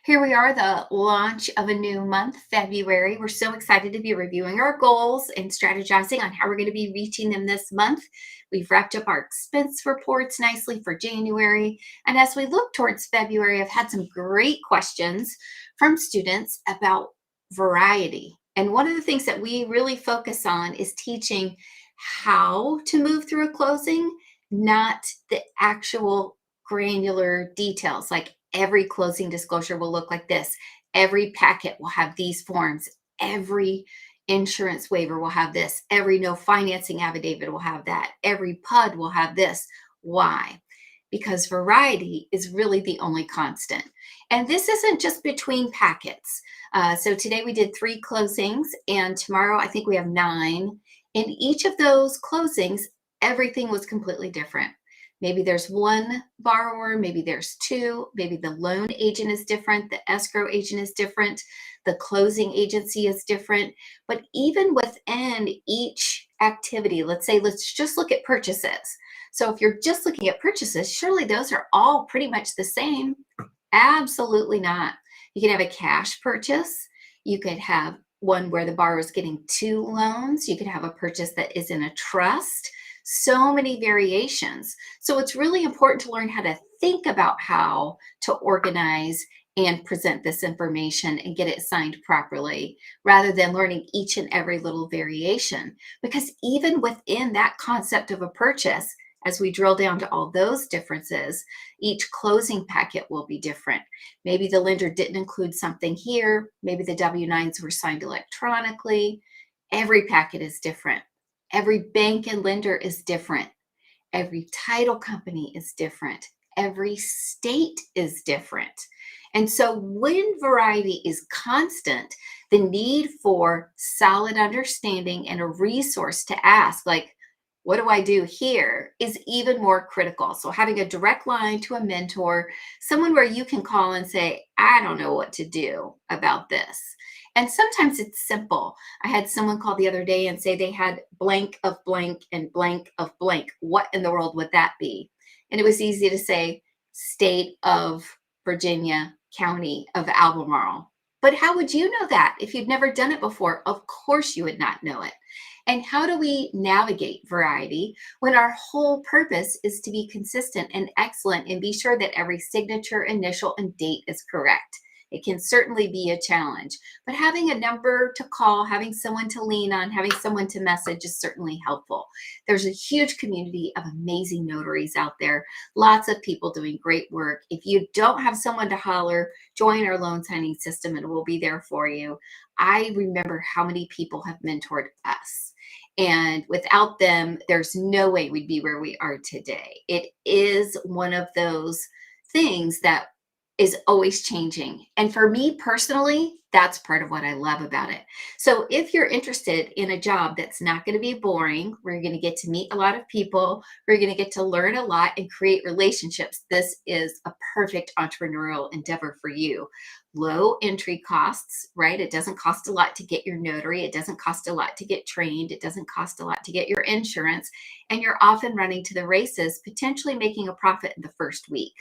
Here we are, the launch of a new month, February. We're so excited to be reviewing our goals and strategizing on how we're going to be reaching them this month. We've wrapped up our expense reports nicely for January. And as we look towards February, I've had some great questions from students about variety. And one of the things that we really focus on is teaching how to move through a closing, not the actual granular details. Like every closing disclosure will look like this. Every packet will have these forms. Every insurance waiver will have this. Every no financing affidavit will have that. Every PUD will have this. Why? Because variety is really the only constant. And this isn't just between packets. So today we did 3 closings, and tomorrow I think we have 9. In each of those closings, everything was completely different. Maybe there's one borrower, maybe there's 2, maybe the loan agent is different, the escrow agent is different, the closing agency is different. But even within each activity, let's just look at purchases. So if you're just looking at purchases, surely those are all pretty much the same. Absolutely not. You can have a cash purchase. You could have one where the borrower is getting 2 loans. You could have a purchase that is in a trust. So many variations. So it's really important to learn how to think about how to organize and present this information and get it signed properly rather than learning each and every little variation. Because even within that concept of a purchase, as we drill down to all those differences, each closing packet will be different. Maybe the lender didn't include something here. Maybe the W-9s were signed electronically. Every packet is different. Every bank and lender is different. Every title company is different. Every state is different. And so when variety is constant, the need for solid understanding and a resource to ask, like, what do I do here, is even more critical. So having a direct line to a mentor, someone where you can call and say, I don't know what to do about this. And sometimes it's simple. I had someone call the other day and say they had blank of blank and blank of blank. What in the world would that be? And it was easy to say state of Virginia, county of Albemarle. But how would you know that if you'd never done it before? Of course you would not know it. And how do we navigate variety when our whole purpose is to be consistent and excellent and be sure that every signature, initial, and date is correct? It can certainly be a challenge, but having a number to call, having someone to lean on, having someone to message is certainly helpful. There's a huge community of amazing notaries out there, lots of people doing great work. If you don't have someone to holler, join our loan signing system and we'll be there for you. I remember how many people have mentored us. And without them, there's no way we'd be where we are today. It is one of those things that is always changing. And for me personally, that's part of what I love about it. So if you're interested in a job that's not going to be boring, where you're going to get to meet a lot of people, where you're going to get to learn a lot and create relationships, this is a perfect entrepreneurial endeavor for you. Low entry costs, right? It doesn't cost a lot to get your notary. It doesn't cost a lot to get trained. It doesn't cost a lot to get your insurance. And you're often running to the races, potentially making a profit in the first week.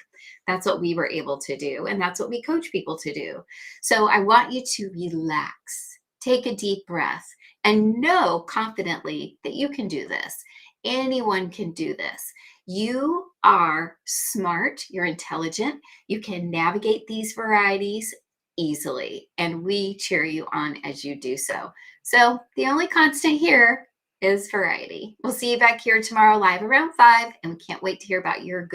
That's what we were able to do. And that's what we coach people to do. So I want you to relax, take a deep breath, and know confidently that you can do this. Anyone can do this. You are smart, you're intelligent, you can navigate these varieties easily, and we cheer you on as you do so. So the only constant here is variety. We'll see you back here tomorrow live around 5, and we can't wait to hear about your good